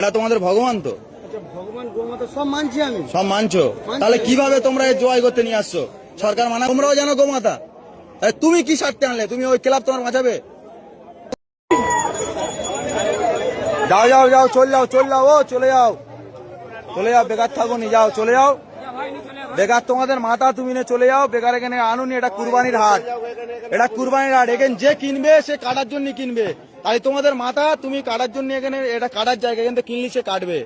এটা তোমাদের ভগবান তো? ভগবান গোমাতা সব মানছি আমি। সব মানছো? তাহলে কিভাবে তোমরা এই জয় করতে নিয়ে আসছো? সরকার মানা, তোমরাও জানো গোমাতা, তুমি কি স্বার্থে আনলে? তুমি ওই ক্লাব তোমার বাঁচাবে? যাও যাও যাও, চলে যাও চলে যাও, ও চলে যাও চলে যাও, বেকার থাকো নি, যাও চলে যাও। বেকার তোমাদের মাথা, তুমি নে চলে যাও। বেকার এখানে আনুনি, এটা কুরবানির হাট, এটা কুরবানির হাট। এখানে যে কিনবে সে কাটার জন্য কিনবে। তাই তোমাদের মাথা, তুমি কাটার জন্য এখানে, এটা কাটার জায়গা, এখান থেকে কিনলি সে কাটবে।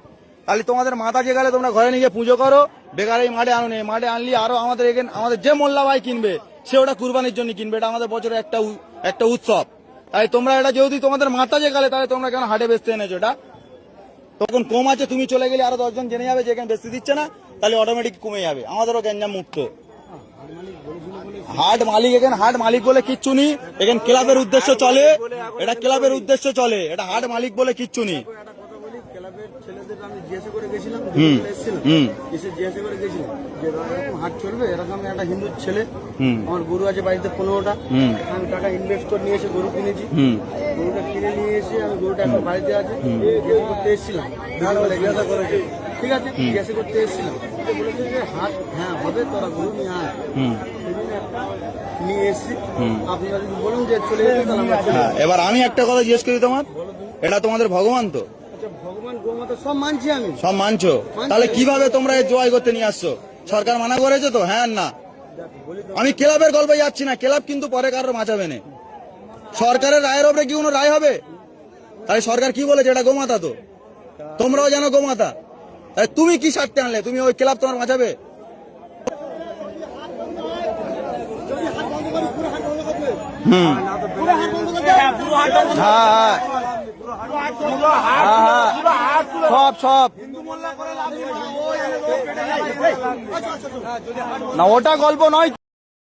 তাহলে তোমাদের মাথা যে গেলে তোমরা ঘরে নিয়ে পুজো করো। বেকার এই মাঠে আনুনি, মাঠে আনলি আরো আমাদের এখানে, আমাদের যে মোল্লা ভাই কিনবে সে ওটা কুরবানির জন্য কিনবে। এটা আমাদের বছরের একটা উৎসব। তাই তোমরা এটা যেহেতু তোমাদের মাথা যে গেলে, তাহলে তোমরা কেন হাটে বেচতে এনেছো? এটা তখন কম আছে, তুমি চলে গেলে আরো 10 জন জেনে যাবে যে এখানে বেচতে দিচ্ছে না, তাহলে অটোমেটিক কমে যাবে। আমাদেরও গ্যাঞ্জাম মুক্ত। হাট মালিক, এখানে হাট মালিক বলে কিচ্ছু নেই। এখানে ক্লাবের উদ্দেশ্য চলে, এটা ক্লাবের উদ্দেশ্য চলে, এটা হাট মালিক বলে কিচ্ছু নেই। হাট চলবে এরকম একটা হিন্দু ছেলে, আমার গরু আছে বাড়িতে 15টা, আমি টাকা ইনভেস্ট করে নিয়ে এসে গরু কিনেছি। গরুটা কিনে নিয়ে এসে আমি গরুটা এখন বাড়িতে আছে, জিজ্ঞাসা করতে এসেছিলাম। ঠিক আছে, জিজ্ঞাসা করতে এসেছিলাম, বলেছে যে হাট হ্যাঁ হবে, তোরা গরু নিয়ে আয়। নিয়ে এসছি, আপনারা যদি বলুন যে চলে যেতে, তাহলে আমরা চলে যাবো। এবার আমি একটা কথা জিজ্ঞেস করি, তোমার এটা তোমাদের ভগবান তো? ভগবান গোমাতা সব মানছি আমি। সব মানছো? তাহলে কিভাবে তোমরা এই জয় করতে নিয়ে আসছো? সরকার মানা করেছে তো? হ্যাঁ না, আমি ক্লাবের গল্পে যাচ্ছি না। ক্লাব কিন্তু পরে কারোর বাঁচাবে না। সরকারের রায়ের ওপরে কি কোনো রায় হবে? তাই সরকার কি বলেছে? এটা গোমাতা তো, তোমরাও জানো গোমাতা। তাই তুমি কি স্বার্থে আনলে? তুমি ওই ক্লাব তোমার বাঁচাবে? সব না, ওটা গল্প নয়।